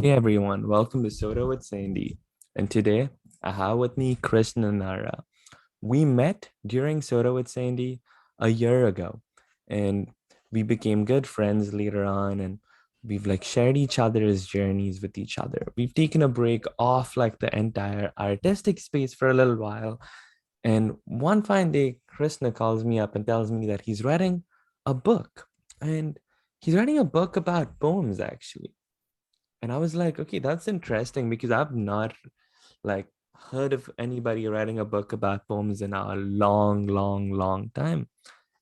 Hey everyone, welcome to Soda with Sandy. And today I have with me Krishna Narra. We met during Soda with Sandy a year ago, and we became good friends later on, and we've shared each other's journeys with each other. We've taken a break off the entire artistic space for a little while. And one fine day, Krishna calls me up and tells me that he's writing a book. And he's writing a book about poems, actually. And I was like, okay, that's interesting because I've not like heard of anybody writing a book about poems in a long, long, long time.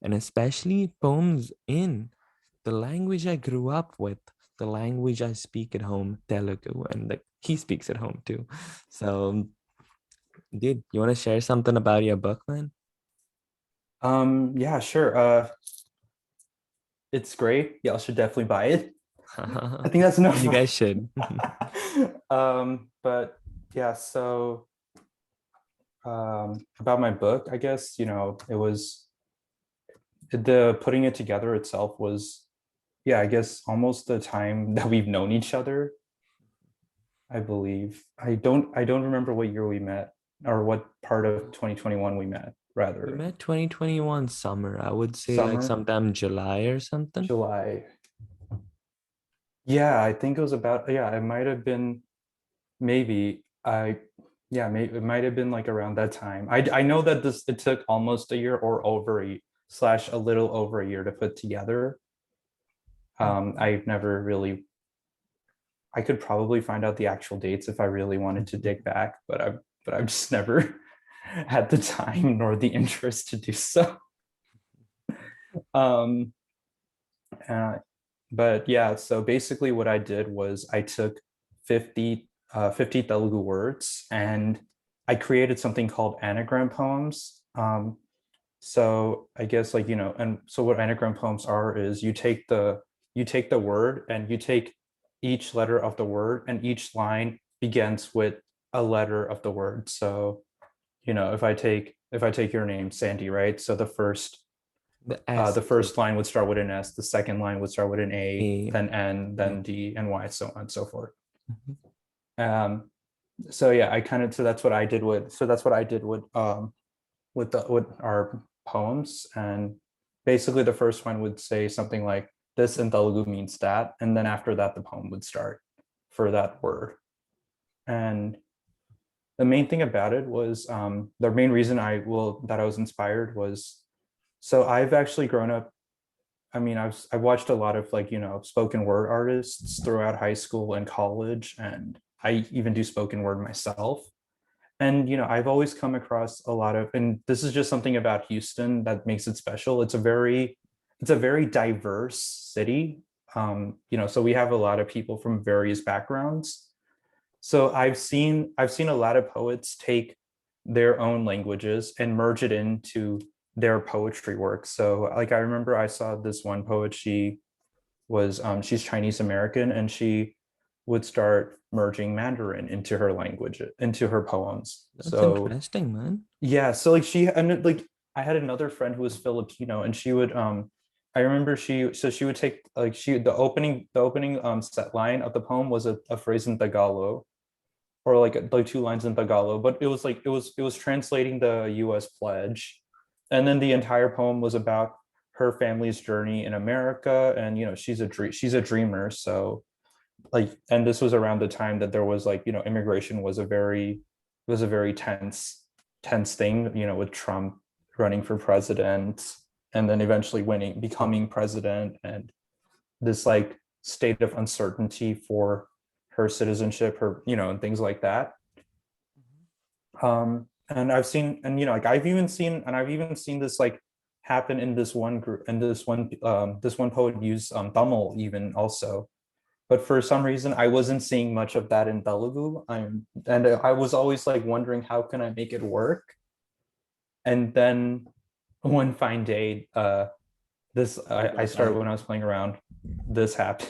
And especially poems in the language I grew up with, the language I speak at home, Telugu, and he speaks at home too. So, dude, you want to share something about your book, man? Yeah, sure. It's great. Y'all should definitely buy it. I think that's You enough. guys should. But yeah, about my book, I guess, it was the putting it together itself was, yeah, I guess almost the time that we've known each other, I believe. I don't remember what year we met or what part of 2021 we met, We rather. met 2021 summer. I would say Summer, sometime July or something. July. Yeah, I think it was about, yeah, it might have been maybe yeah, maybe it might have been like around that time. I know that this it took almost a year or over a slash a little over a year to put together. I've never really I could probably find out the actual dates if I really wanted to dig back, but I've just never had the time nor the interest to do so. Um, uh, but yeah, so basically what I did was I took 50 Telugu words and I created something called anagram poems. So I guess and so what anagram poems are is you take the word and you take each letter of the word and each line begins with a letter of the word. So, if I take your name, Sandy, right? So The the S is first line would start with an S, the second line would start with an A, A. then N, Yeah. then D, and Y, so on and so forth. Mhm. Um, so yeah, that's what I did with our poems, and basically the first one would say something like this in Telugu means that, and then after that the poem would start for that word. And the main thing about it was the main reason I was inspired was so I've actually grown up. I mean, I've watched a lot of spoken word artists throughout high school and college, and I even do spoken word myself. And I've always come across a lot of, and this is just something about Houston that makes it special. It's a very diverse city. So we have a lot of people from various backgrounds. So I've seen a lot of poets take their own languages and merge it into their poetry work. So like I remember I saw this one poet, she's Chinese American, and she would start merging Mandarin into her language, into her poems. That's So interesting, man. yeah, so I had another friend who was Filipino, and she would I remember she would take the opening set line of the poem was a phrase in Tagalog, or like two lines in Tagalog, but it was translating the US pledge. And then the entire poem was about her family's journey in America, and she's a dreamer. So and this was around the time that there was immigration was a very tense thing, with Trump running for president and then eventually becoming president, and this state of uncertainty for her citizenship, and things like that. And I've even seen this happen in this one group, and this one poet used Tamil even also. But for some reason, I wasn't seeing much of that in Telugu. And I was always wondering how can I make it work. And then one fine day, this You I got started that. when I was playing around. This happened.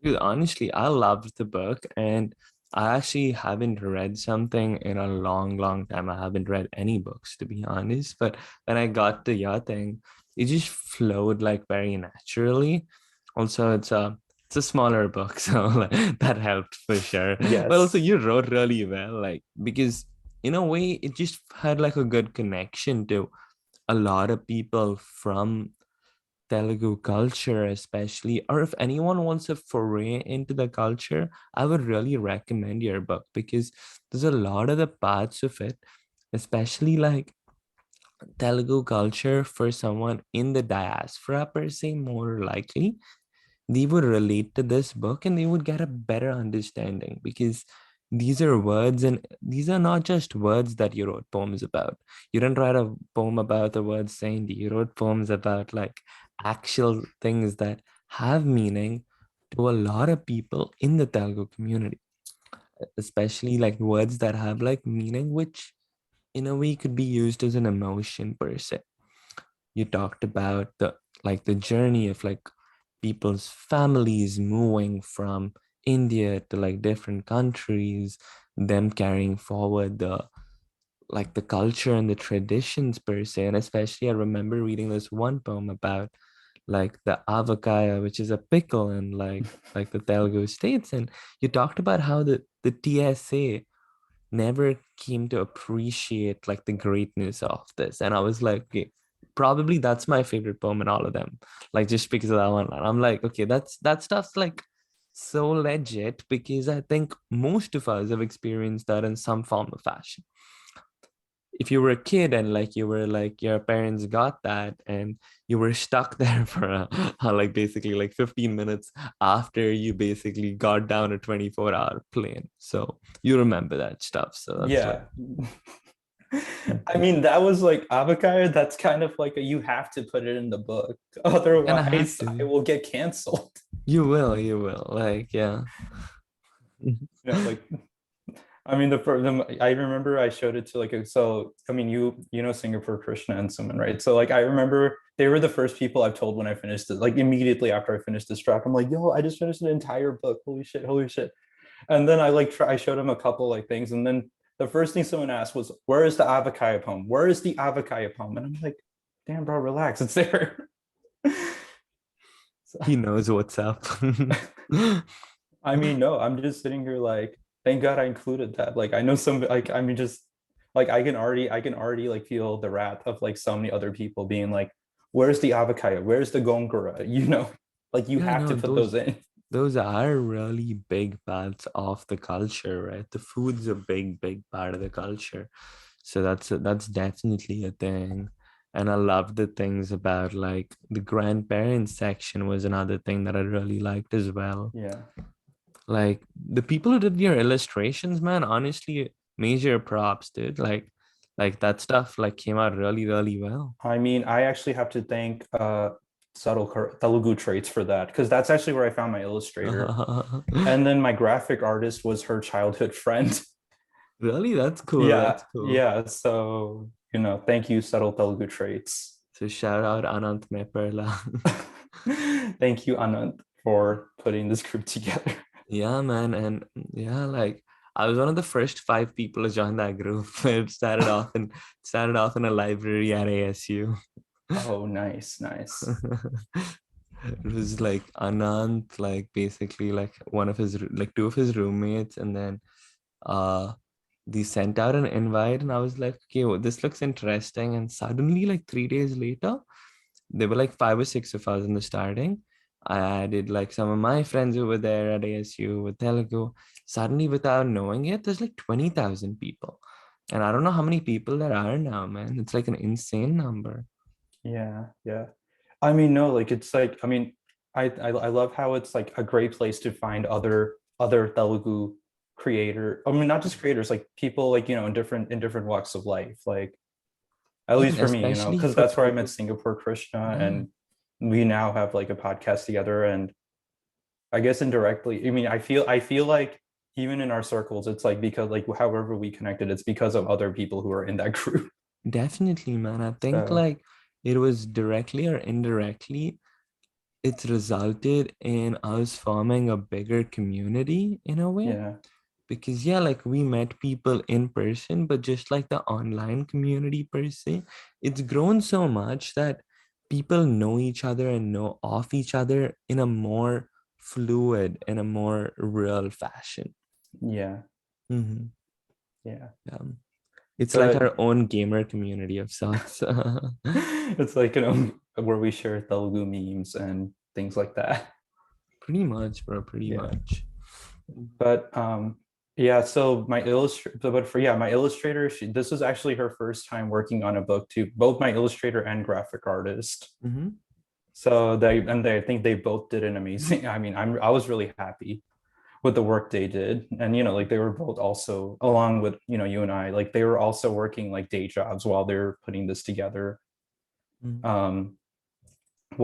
Dude, honestly, I loved the book and I actually haven't read something in a long, long time. I haven't read any books to be honest, but when I got to your thing, it just flowed very naturally. Also, it's it's a smaller book, so like, that helped for sure. But also, Yes. you wrote really well, like because in a way, it just had like a good connection to a lot of people from Telugu culture, especially, or if anyone wants to foray into the culture, I would really recommend your book because there's a lot of the parts of it, especially like Telugu culture for someone in the diaspora per se, more likely they would relate to this book and they would get a better understanding because these are words and these are not just words that you wrote poems about. You didn't write a poem about the word Sandy. You wrote poems about like actual things that have meaning to a lot of people in the Telugu community, especially like words that have like meaning, which in a way could be used as an emotion per se. You talked about the journey of like people's families moving from India to like different countries, them carrying forward the culture and the traditions per se. And especially I remember reading this one poem about like the avakaya, which is a pickle in like the Telugu states. And you talked about how the TSA never came to appreciate like the greatness of this. And I was like, okay, probably that's my favorite poem in all of them. Like just because of that one. And I'm like, okay, that stuff's like so legit because I think most of us have experienced that in some form of fashion. If you were a kid and like you were like your parents got that and you were stuck there for like basically like 15 minutes after you basically got down a 24-hour plane, so you remember that stuff, so that's like Yeah. I mean, that was like avocado. That's kind of like a, you have to put it in the book. gonna have Otherwise, I to. will get canceled. You will like yeah. Like I mean, I remember I showed it to like so I mean you know Singapore Krishna and Suman, right? So like I remember they were the first people I've told when I finished it. Like immediately after I finished this draft, I'm like, yo, I just finished an entire book. Holy shit, holy shit. And then I showed him a couple like things, and then the first thing someone asked was, "Where is the avocado poem? Where is the avocado poem?" And I'm like, "Damn, bro, relax, it's there." So, He knows what's up. I mean, no, I'm just sitting here like, thank God I included that. Like, I know some like I mean, just like I can already like feel the wrath of like so many other people being like, "Where's the avocado? Where's the gongura?" You know, like you Yeah, have no, to put those in. those are really big parts of the culture, right? The food's a big part of the culture. So that's definitely a thing. And I love the things about like the grandparents section was another thing that I really liked as well. Yeah. Like the people who did your illustrations, man, honestly, major props, dude. Like that stuff like came out really well. I mean, I actually have to thank Telugu traits for that because that's actually where I found my illustrator. And then my graphic artist was her childhood friend. Really? That's cool. Yeah, That's cool. yeah. So, you know, thank you, subtle Telugu traits. So shout out Anant Meperla. Thank you, Anand, for putting this group together. Yeah, man. And yeah, like I was one of the first five people to join that group. It started off in a library at ASU. Oh, nice, nice. It was like Anant, like basically like one of his like two of his roommates, and then uh they sent out an invite, and I was like, okay, well, this looks interesting. And suddenly, like 3 days later, there were like five or six of us in the starting. I added like some of my friends who were there at ASU with Telugu. Suddenly, without knowing it, there's like 20,000 people. And I don't know how many people there are now, man. It's like an insane number. Yeah, yeah. I mean, no, like it's like, I mean, I love how it's like a great place to find other Telugu creator. I mean, not just creators, like people like, you know, in different walks of life. Like at Yeah, least and for me, you know, especially because for that's where I met people. Singapore Krishna, Yeah, and we now have like a podcast together. And I guess indirectly, I mean, I feel like even in our circles, it's like because like however we connected, it's because of other people who are in that group. definitely, man. I think So like it was directly or indirectly, it's resulted in us forming a bigger community in a way. yeah, Because yeah, like we met people in person, but just like the online community per se, it's grown so much that people know each other and know of each other in a more fluid in a more real fashion. Yeah. Mhm. Yeah. It's like But our own gamer community of sorts. it's like, where we share Telugu memes and things like that. Pretty much, bro. Pretty Yeah. much. But yeah, so my illustrator, but for yeah, my illustrator, this was actually her first time working on a book too, both my illustrator and graphic artist. Mhm. So I think they both did an amazing. I mean, I was really happy with the work they did. And like they were both also, along with you and I, like they were also working like day jobs while they were putting this together. Mhm. um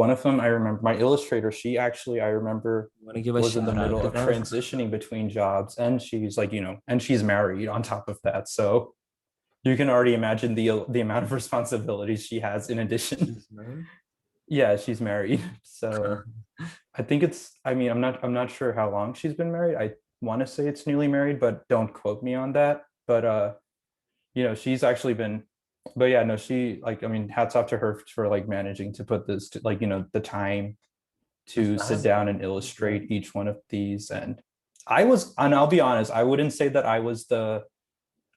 One of them, I remember, my illustrator, she actually, I remember, Want to give a was in the shout out middle to of them? transitioning between jobs, and she's like, and she's married on top of that. So you can already imagine the amount of responsibilities she has in addition. She's married. Yeah, she's married. So I think I mean, I'm not sure how long she's been married. I want to say it's newly married, but don't quote me on that. But she's actually been, but yeah, no, she, like, I mean, hats off to her for like managing to put this to, like, the time The to sit down family. and Yeah. illustrate each one of these. And I'll be honest, I wouldn't say that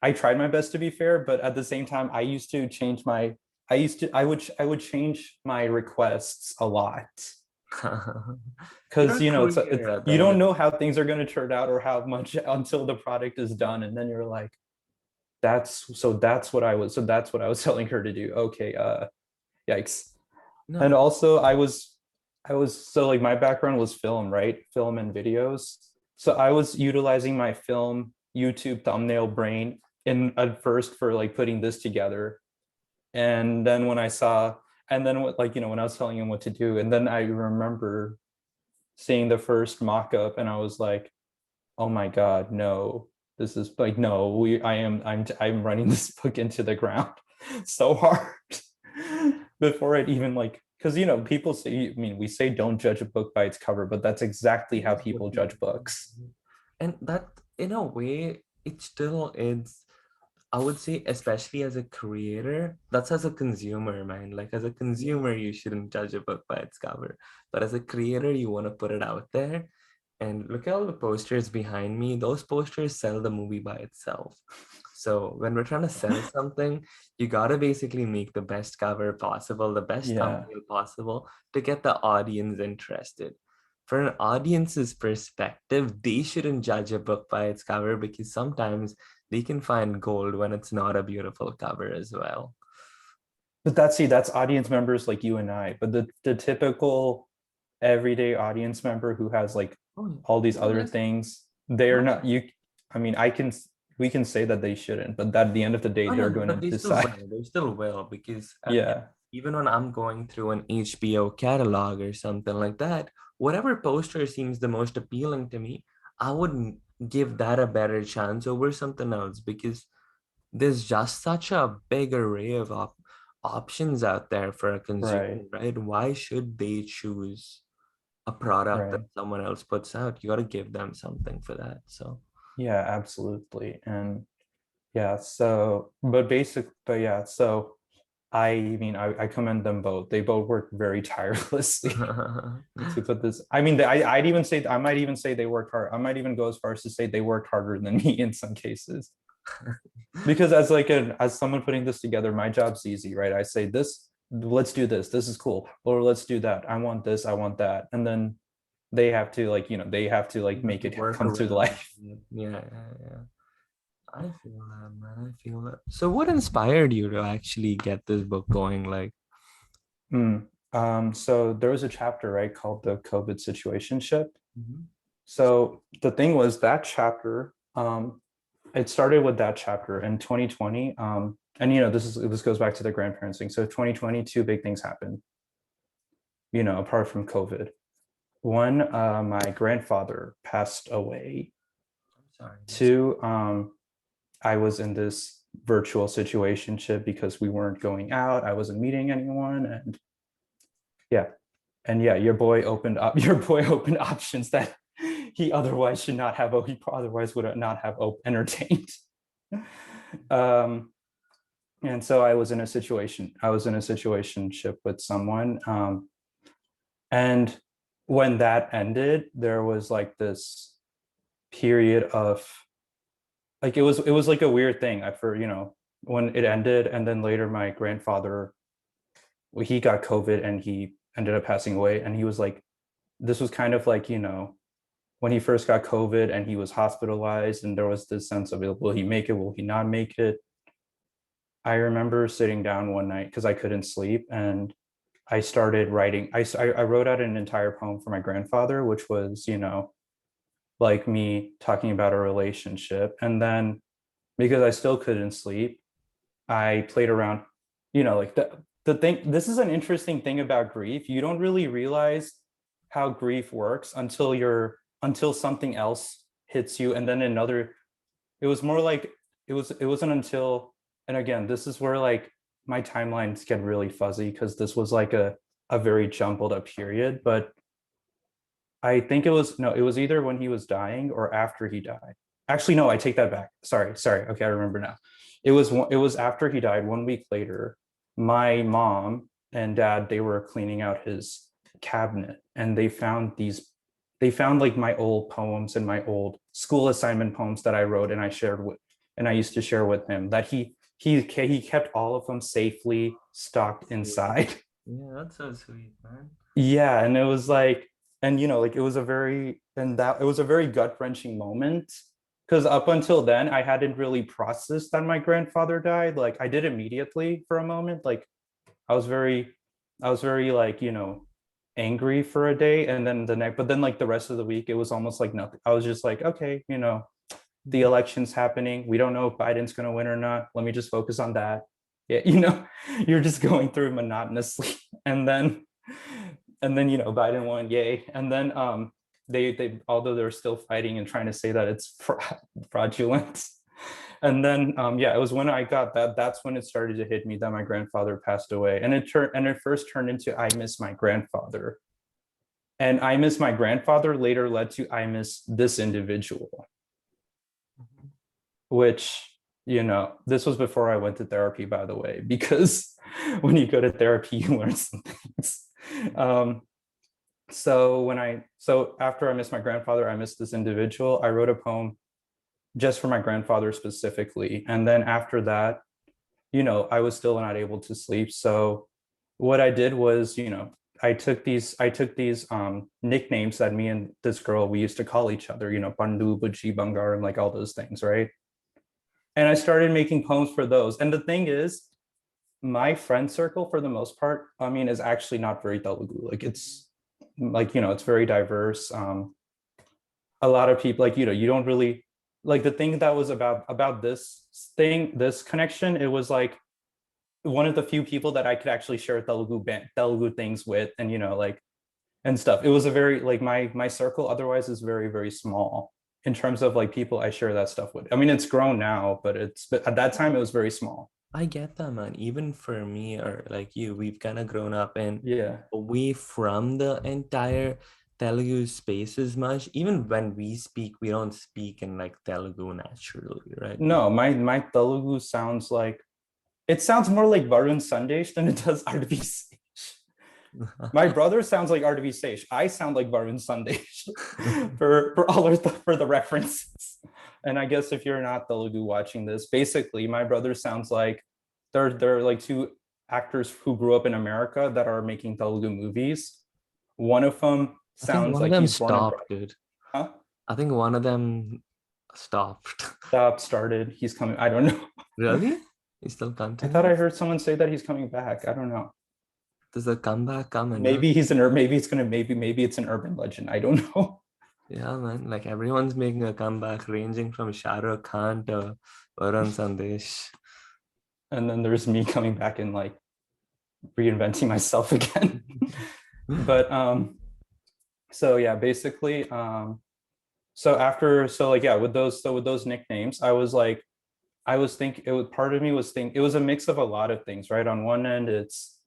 I tried my best to be fair, but at the same time, I would change my requests a lot, You're because a creator at the you end don't of the know how things are going to turn out or how much until the product is done, and then you're like, that's what I was telling her to do. Okay, yikes. And no. also, I was so, like, my background was film, right? Film and videos. So I was utilizing my film YouTube thumbnail brain in at first for like putting this together. And then when I was telling him what to do, and then I remember seeing the first mock-up, and I was like, oh my God, no. This is like, no, I'm running this book into the ground so hard before it even, like, because people say, I mean, we say don't judge a book by its cover, but that's exactly It how is what people people judge books. do. And that, in a way, it still is. I would say, especially as a creator, that's as a consumer, man. Like, as a consumer, you shouldn't judge a book by its cover. But as a creator, you want to put it out there. And look at all the posters behind me. Those posters sell the movie by itself. So when we're trying to sell something, you gotta basically make the best cover possible, the best Yeah, thumbnail possible to get the audience interested. For an audience's perspective, they shouldn't judge a book by its cover because sometimes they can find gold when it's not a beautiful cover as well. but that's audience members like you and I. But the typical everyday audience member who has like Oh, all these yeah, other things, they're no, not you. I mean, we can say that they shouldn't, but at the end of the day, oh, no, they're no, going to but they still decide. will. They still will because Yeah, even when I'm going through an HBO catalog or something like that, whatever poster seems the most appealing to me, I would give that a better chance over something else because there's just such a big array of options out there for a consumer, right, right? Why should they choose a product that right. someone else puts out? You got to give them something for that. So, Yeah, absolutely. And yeah, but yeah, so I mean, I commend them both. They both worked very tirelessly to put this. I mean, I might even say they worked hard. I might even go as far as to say they worked harder than me in some cases. Because as someone putting this together, my job's easy, right? I say this, let's do this. This is cool. Or let's do that. I want this, I want that. And then they have to like you have make to it work come to around life. it. Yeah, yeah, yeah. I feel that, man. I feel that. So, what inspired you to actually get this book going? Like, Mm. So there was a chapter, right, called the COVID situationship. mhm. So the thing was that chapter, it started with that chapter in 2020. And this goes back to the grandparents thing. So 2020, two big things happened, apart from COVID. One, my grandfather passed away. I'm sorry. Two, I was in this virtual situationship because we weren't going out. I wasn't meeting anyone. And yeah. And yeah, your boy opened options that he otherwise should not have, he otherwise would not have entertained. um, and so I was in a situationship with someone. And when that ended, there was like this period of like it was like a weird thing. I for when it ended, and then later my grandfather, he got COVID and he ended up passing away. And he was like, this was kind of like, when he first got COVID and he was hospitalized, and there was this sense of, will he make it? Will he not make it? I remember sitting down one night because I couldn't sleep, and I started writing. I wrote out an entire poem for my grandfather, which was, like me talking about a relationship. And then because I still couldn't sleep, I played around, like the thing. This is an interesting thing about grief. You don't really realize how grief works until something else hits you, and then another. It was more like it wasn't until, and again, this is where like my timelines get really fuzzy because this was like a very jumbled up period. But I think it was, no, it was either when he was dying or after he died. Actually, no, I take that back. Sorry. Okay, I remember now. It was after he died. 1 week later, my mom and dad, they were cleaning out his cabinet, and they found like my old poems and my old school assignment poems that I wrote and I used to share with him, that he kept all of them safely stocked inside. Yeah, that's so sweet, man. Yeah, and it was like, and like it was a very gut-wrenching moment, because up until then I hadn't really processed that my grandfather died. Like I did immediately for a moment. Like I was very I was very like, angry for a day, and then but then like the rest of the week it was almost like nothing. I was just like, okay, the Mhm. election's happening. We don't know if Biden's going to win or not. Let me just focus on that. Yeah, you're just going through monotonously. And then Biden won, yay. And then they although they're still fighting and trying to say that it's fraudulent. And then yeah, it was when I got that's when it started to hit me that my grandfather passed away. And it first turned into I miss my grandfather. And I miss my grandfather later led to I miss this individual, which, this was before I went to therapy, by the way, because when you go to therapy, you learn some things. Um, so after I missed my grandfather, I missed this individual. I wrote a poem just for my grandfather specifically. And then after that, I was still not able to sleep. So what I did was, I took these nicknames that me and this girl we used to call each other, Pandu, Buji, Bangaram, like all those things, right? And I started making poems for those. And the thing is, my friend circle for the most part, I mean, is actually not very Telugu. Like it's like, it's very diverse. A lot of people, like, you don't really like the thing that was about this connection. It was like one of the few people that I could actually share Telugu things with, and like and stuff. It was a very like my circle otherwise is very, very small in terms of like people I share that stuff with. I mean, it's grown now, but at that time it was very small. I get that, man. Even for me or like you, we've kind of grown up and Yeah. away from the entire Telugu space as much. Even when we speak, we don't speak in like Telugu naturally, right? No, my Telugu it sounds more like Varun Sandesh than it does RDV Sage. My brother sounds like RDV Sage. I sound like Varun Sandesh for the references. And I guess if you're not Telugu watching this, basically my brother sounds like they're like two actors who grew up in America that are making Telugu movies. One of them I think sounds one of like them he's born and brought. stopped, dude. Huh? I think one of them stopped. Stop started. He's coming. I don't know. Really? He still I thought I continues? heard someone say that he's coming back. I don't know. Does the comeback come enough? Maybe it's an urban legend. I don't know. Yeah, man. Like everyone's making a comeback, ranging from Shah Rukh Khan to Varun Sandesh. And then there's me coming back and like reinventing myself again. But so yeah, basically so like yeah, with those nicknames, I was thinking, part of me was thinking it was a mix of a lot of things, right? On one end it's,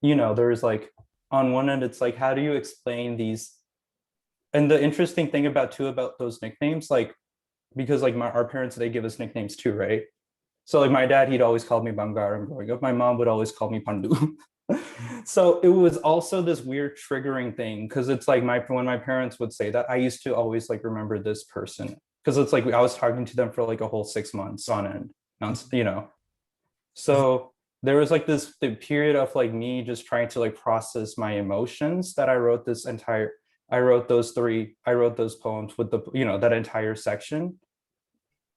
there's like, on one end it's like, how do you explain these? And the interesting thing about those nicknames, like, because like our parents, they give us nicknames too, right? So like my dad, he'd always call me Bangaram growing up. My mom would always call me Pandu. So it was also this weird triggering thing because it's like when my parents would say that, I used to always like remember this person because it's like I was talking to them for like a whole 6 months on end, you know. So there was like this the period of like me just trying to like process my emotions that I wrote those poems with the, you know, that entire section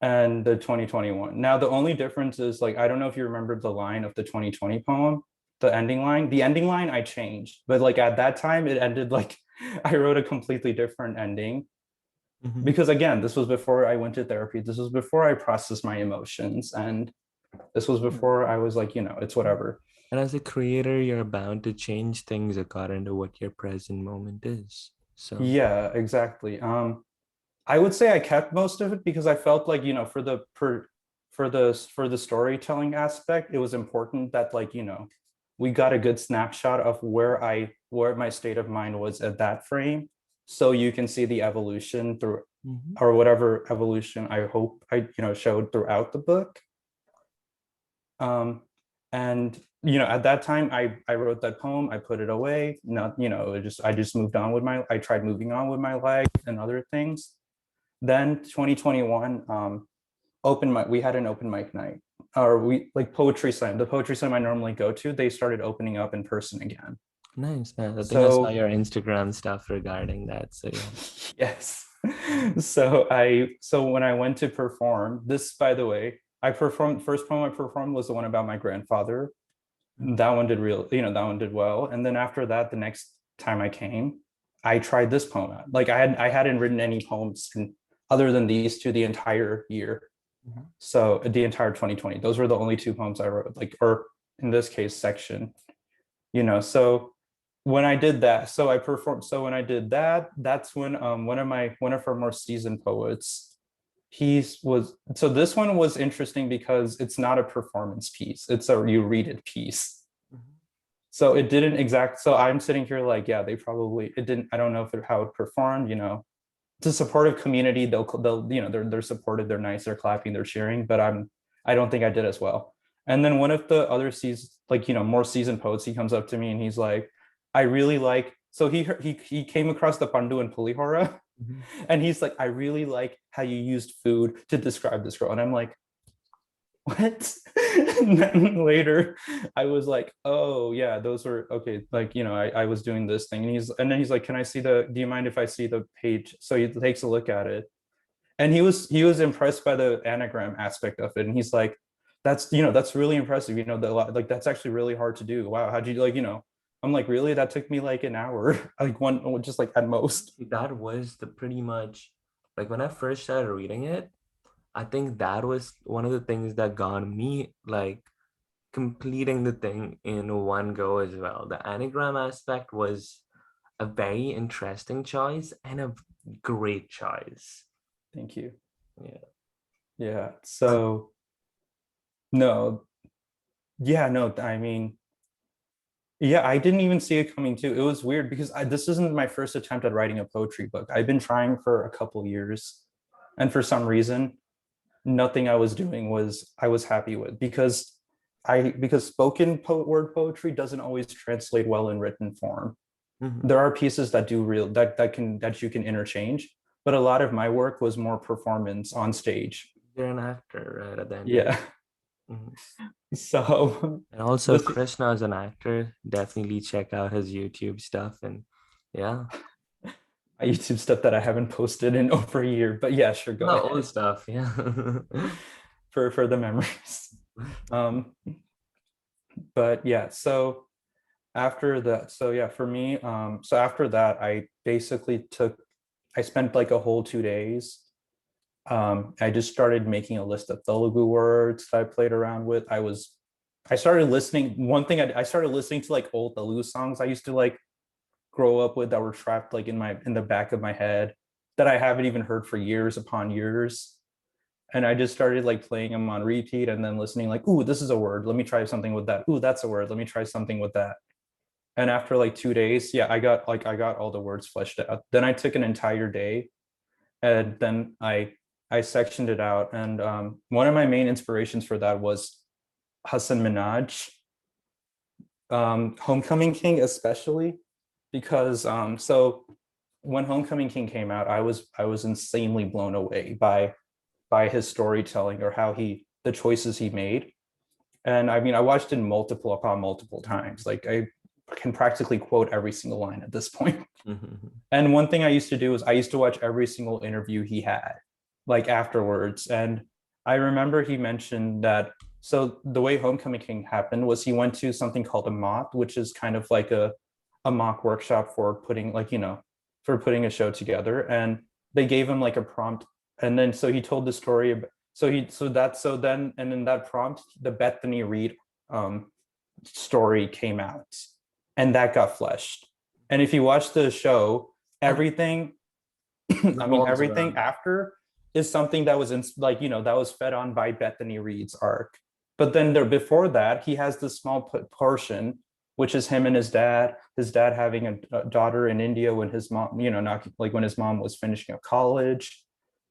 and the 2021. Now the only difference is like I don't know if you remember the line of the 2020 poem, the ending line. The ending line I changed, but like at that time it ended like I wrote a completely different ending Mhm. because again, this was before I went to therapy. This was before I processed my emotions, and this was Yeah. before I was like, you know, it's whatever. And as a creator, you're bound to change things according to what your present moment is. So, Yeah, exactly. I would say I kept most of it because I felt like, you know, for the storytelling aspect, it was important that like, you know, we got a good snapshot of where my state of mind was at that frame. So you can see the evolution through mhm. or whatever evolution I hope I, you know, showed throughout the book. Um, and you know, at that time I wrote that poem, I put it away, not, you know, I just moved on with I tried moving on with my life and other things. Then 2021, we had an open mic night, or we like poetry slam. The poetry slam I normally go to, they started opening up in person again. Nice, nice. I think I saw So your Instagram stuff regarding that. So, yeah. yes. So when I went to perform, this by the way, I performed first poem I performed was the one about my grandfather. That one did that one did well. And then after that, the next time I came, I tried this poem out. Like I hadn't written any poems other than these two the entire year. Mhm. So the entire 2020, those were the only two poems I wrote, like, or in this case, section, you know. So when I did that, so I performed. So when I did that, that's when one of our more seasoned poets, so this one was interesting because it's not a performance piece, it's a you read it piece. Mhm. So it didn't exact. So I'm sitting here like, yeah, they probably it didn't. I don't know if how it performed. You know, it's a supportive community. They'll you know they're supportive. They're nice. They're clapping. They're cheering. But I don't think I did as well. And then one of the other like, you know, more seasoned poets, he comes up to me and he's like, I really like. So he came across the Pandu and Pulihora, Mhm. and he's like, I really like how you used food to describe this girl. And I'm like, what? And then later I was like, oh yeah, those were okay. Like, you know, I was doing this thing. And then he's like, can I see do you mind if I see the page? So he takes a look at it. And he was impressed by the anagram aspect of it. And he's like, that's, you know, that's really impressive. You know, like that's actually really hard to do. Wow, how'd you like, you know, I'm like, really? That took me like an hour, like one, just like at most. That was the pretty much like when I first started reading it, I think that was one of the things that got me like completing the thing in one go as well. The anagram aspect was a very interesting choice and a great choice. Thank you. Yeah. Yeah. Uh, So no, yeah, no, I mean, yeah, I didn't even see it coming too. It was weird because this isn't my first attempt at writing a poetry book. I've been trying for a couple years, and for some reason, nothing I was doing was I was happy with because word poetry doesn't always translate well in written form. mhm. There are pieces that do real that you can interchange, but a lot of my work was more performance on stage. You're an actor, right? At the end of the Yeah. day. Mhm. So And also, this Krishna is an actor. Definitely check out his YouTube stuff. And yeah, my YouTube stuff that I haven't posted in over a year, but yeah, sure, go not old ahead stuff. Yeah. for the memories. Um, but yeah, so after that, so yeah, for me, so after that, I spent like a whole 2 days. I just started making a list of Telugu words that I played around with. I started listening. One thing I started listening to like old Telugu songs I used to like grow up with that were trapped like in the back of my head that I haven't even heard for years upon years. And I just started like playing them on repeat and then listening like, ooh, this is a word. Let me try something with that. Ooh, that's a word. Let me try something with that. And after like 2 days, yeah, I got all the words fleshed out. Then I took an entire day and then I sectioned it out. And one of my main inspirations for that was Hassan Minaj. Homecoming King especially, because so when Homecoming King came out, I was insanely blown away by his storytelling, or how the choices he made. And I mean, I watched it multiple upon multiple times. Like, I can practically quote every single line at this point. Mhm. And one thing I used to do is I used to watch every single interview he had, like, afterwards. And I remember he mentioned that, so the way Homecoming King happened was he went to something called a mock, which is kind of like a mock workshop for putting, like, for putting a show together. And they gave him like a prompt. And then so he told the story about, and in that prompt, the Bethany Reed um story came out, and that got fleshed. And if you watch the show, everything, I mean, Revolves everything around. after is something that was in, like, that was fed on by Bethany Reed's arc. But then there, before that, he has this small portion, which is him and his dad having a daughter in India when his mom, not like when his mom was finishing up college,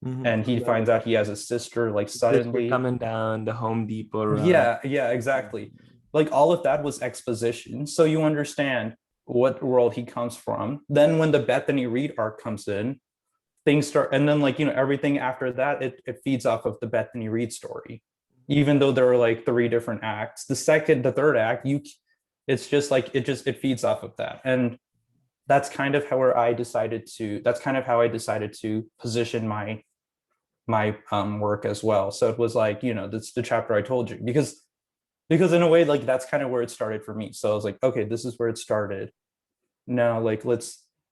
Mhm. and he finds out he has a sister, like, Sister suddenly. coming down the Home Depot run. Yeah, yeah, exactly. Like, all of that was exposition. So you understand what world he comes from. Then when the Bethany Reed arc comes in, things start, and then, like, everything after that, it feeds off of the Bethany Reed story. Even though there are like three different acts, the third act, it's just like, it feeds off of that. And that's kind of how I decided to position my work as well. So it was like, that's the chapter I told you, because in a way, like, that's kind of where it started for me. So I was like, okay, this is where it started. Now, like,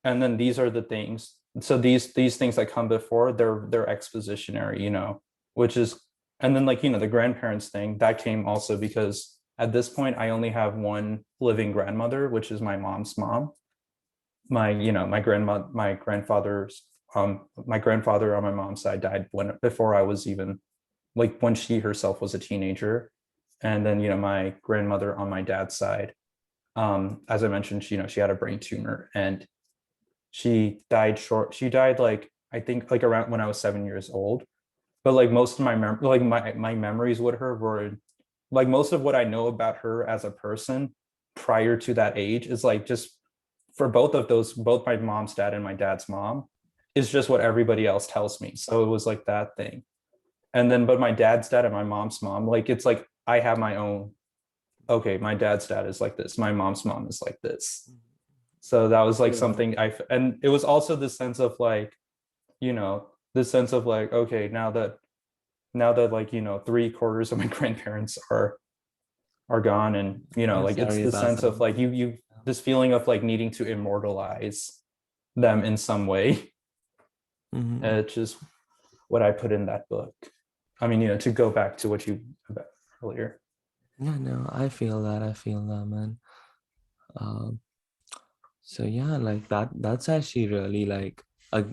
and then these are the things. So these things that come before, they're expositionary, which is, and then, like, the grandparents thing that came also because at this point I only have one living grandmother, which is my mom's mom. My grandfather on my mom's side died before I was even, like, when she herself was a teenager. And then, my grandmother on my dad's side, as I mentioned, she had a brain tumor, and she died, like, I think, like, around when I was 7 years old. But, like, most of my memories with her were, like, most of what I know about her as a person prior to that age is, like, just for both my mom's dad and my dad's mom, is just what everybody else tells me. So it was like that thing. And then, but my dad's dad and my mom's mom, like, it's like I have my own, okay, my dad's dad is like this, my mom's mom is like this. So that was like Yeah. something and it was also this sense of like, this sense of like, okay, now that, like, three-quarters of my grandparents are gone. And, I'm like, it's sorry the about sense of that. like, you this feeling of like needing to immortalize them in some way. Mhm. And it's just what I put in that book. I mean, to go back to what you about earlier. Yeah, no, I feel that. I feel that, man. Um, so yeah, like that's actually really like a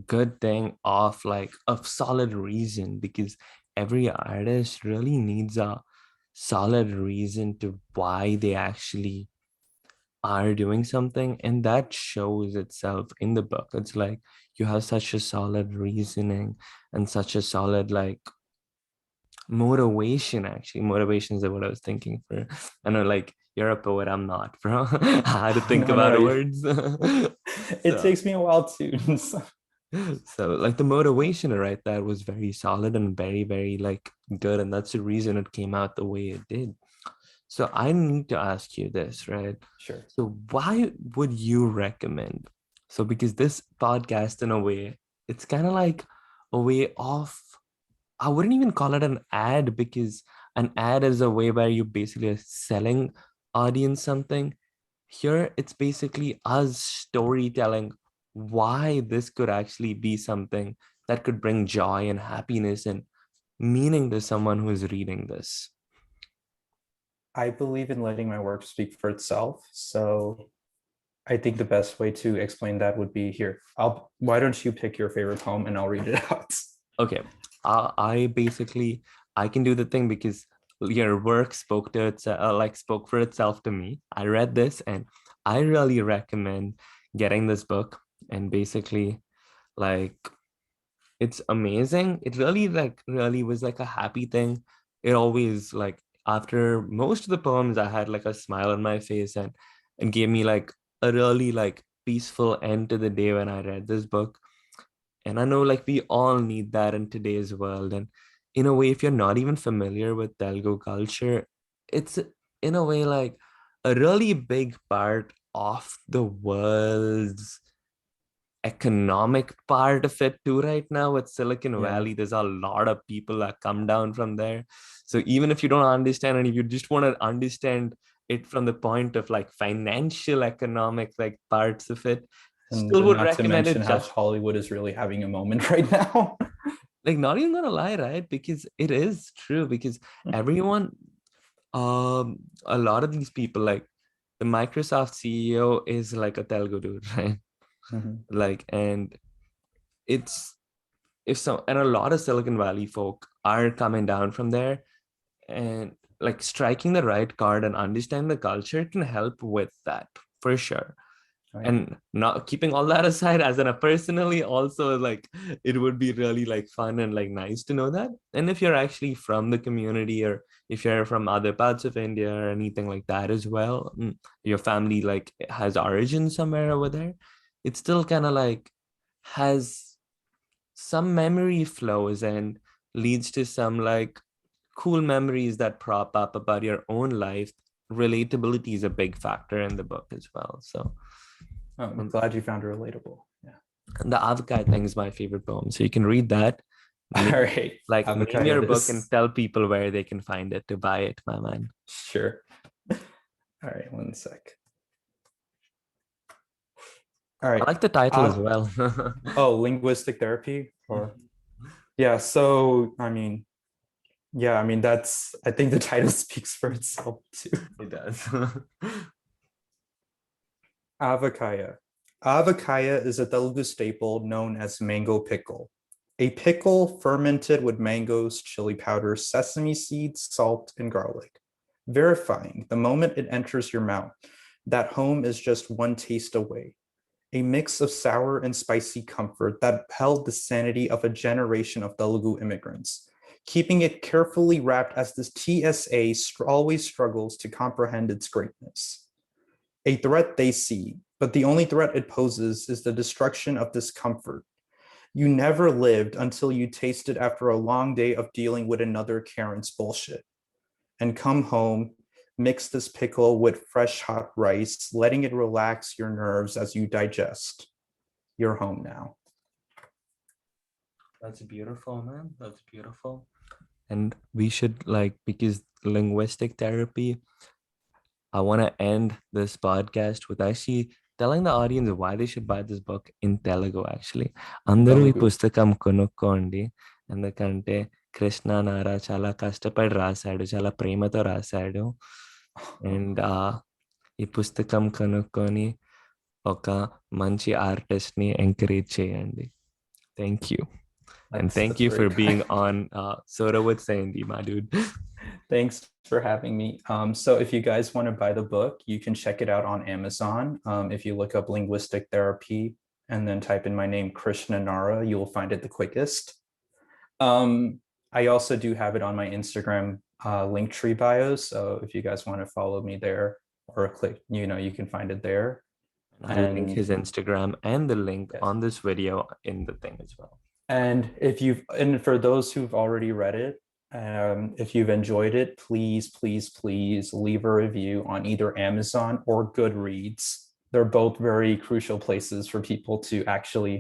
good thing of like a solid reason, because every artist really needs a solid reason to why they actually are doing something, and that shows itself in the book. It's like you have such a solid reasoning and such a solid like motivation. Actually, motivation is what I was thinking for. I know, like, you're a poet, I'm not, bro. I had to think No, no, about words. it so takes me a while too. so like the motivation right there was very solid and very very like good, and that's the reason it came out the way it did. So I need to ask you this, right? Sure. So why would you recommend? So because this podcast, in a way, it's kind of like a way of, I wouldn't even call it an ad, because an ad is a way where you basically are selling audience something. Here, it's basically us storytelling why this could actually be something that could bring joy and happiness and meaning to someone who is reading this. I believe in letting my work speak for itself. So I think the best way to explain that would be here. Why don't you pick your favorite poem and I'll read it out? Okay, I basically, I can do the thing because your work spoke to itself, like spoke for itself to me. I read this and I really recommend getting this book. And basically, like, it's amazing. It really, like, really was like a happy thing. It always like after most of the poems, I had like a smile on my face, and gave me like a really like peaceful end to the day when I read this book. And I know like we all need that in today's world. And in a way, if you're not even familiar with Telugu culture, it's in a way like a really big part of the world's economic part of it too right now with Silicon Yeah. Valley. There's a lot of people that come down from there. So even if you don't understand, and if you just want to understand it from the point of like financial economic like parts of it, And still would not to recommend mention it how just Hollywood is really having a moment right now. like not even gonna lie, right? Because it is true, because everyone, a lot of these people, like the Microsoft CEO is like a Telugu dude, right? Mhm. Like, and it's if some, and a lot of Silicon Valley folk are coming down from there, and like striking the right chord and understanding the culture can help with that for sure. Oh, yeah. And not keeping all that aside, as in a personally also like it would be really like fun and like nice to know that. And if you're actually from the community, or if you're from other parts of India or anything like that as well, your family like has origin somewhere over there, it still kind of like has some memory flows and leads to some like cool memories that prop up about your own life. Relatability is a big factor in the book as well. So Oh, I'm and glad you found it relatable. Yeah. the Avkai thing is my favorite poem. So you can read that. All Name, right. like name Avocado your it book and is. tell people where they can find it to buy it, my man. Sure. All right. One sec. All I right. like the title as Uh, well. oh, linguistic therapy or yeah. So, I mean, I think the title speaks for itself too. It does. Avakaya. Avakaya is a Telugu staple known as mango pickle. A pickle fermented with mangoes, chili powder, sesame seeds, salt, and garlic. Verifying the moment it enters your mouth that home is just one taste away. A mix of sour and spicy comfort that held the sanity of a generation of Telugu immigrants, keeping it carefully wrapped as the TSA always struggles to comprehend its greatness. A threat they see, but the only threat it poses is the destruction of this comfort. You never lived until you tasted after a long day of dealing with another Karen's bullshit. And come home, mix this pickle with fresh hot rice, letting it relax your nerves as you digest. You're home now. That's beautiful, man. That's beautiful. And we should like, because linguistic therapy, I want to end this podcast with actually telling the audience why they should buy this book in Telugu actually. అందరూ ఈ Telugu. పుస్తకం కొనుక్కోండి. ఎందుకంటే కృష్ణ నారా చాలా కష్టపడి రాశాడు, చాలా ప్రేమతో రాశాడు. అండ్ ఈ పుస్తకం కొనుక్కొని ఒక మంచి ఆర్టిస్ట్ని ఎంకరేజ్ చేయండి. Thank you. And thank That's you very for being kind. on Soda with Sandy, my dude. Thanks for having me. So if you guys want to buy the book, you can check it out on Amazon. If you look up linguistic therapy and then type in my name, Krishna Narra, you will find it the quickest. I also do have it on my Instagram Linktree bio. So if you guys want to follow me there or click, you can find it there. I'll link his And Instagram and the link yes. on this video in the thing as well. And for those who've already read it, if you've enjoyed it, please, please, please leave a review on either Amazon or Goodreads. They're both very crucial places for people to actually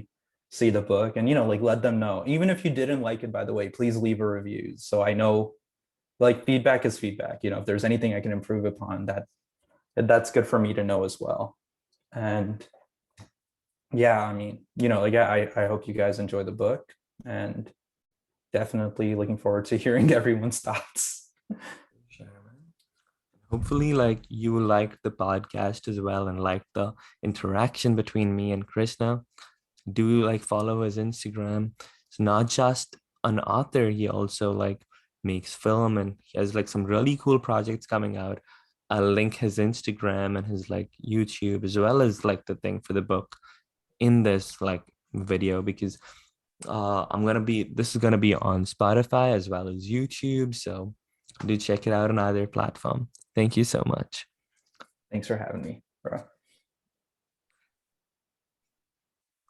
see the book and, like let them know. Even if you didn't like it, by the way, please leave a review. So I know like feedback is feedback. If there's anything I can improve upon, that's good for me to know as well. And yeah, I hope you guys enjoy the book and definitely looking forward to hearing everyone's thoughts. Sure, man. Hopefully, like you liked the podcast as well and like the interaction between me and Krishna. Do like follow his Instagram. It's not just an author, he also like makes film, and he has like some really cool projects coming out. I'll link his Instagram and his like YouTube as well as like the thing for the book in this like video, because this is gonna be on Spotify as well as YouTube. So Do check it out on either platform. Thank you so much. Thanks for having me, bro.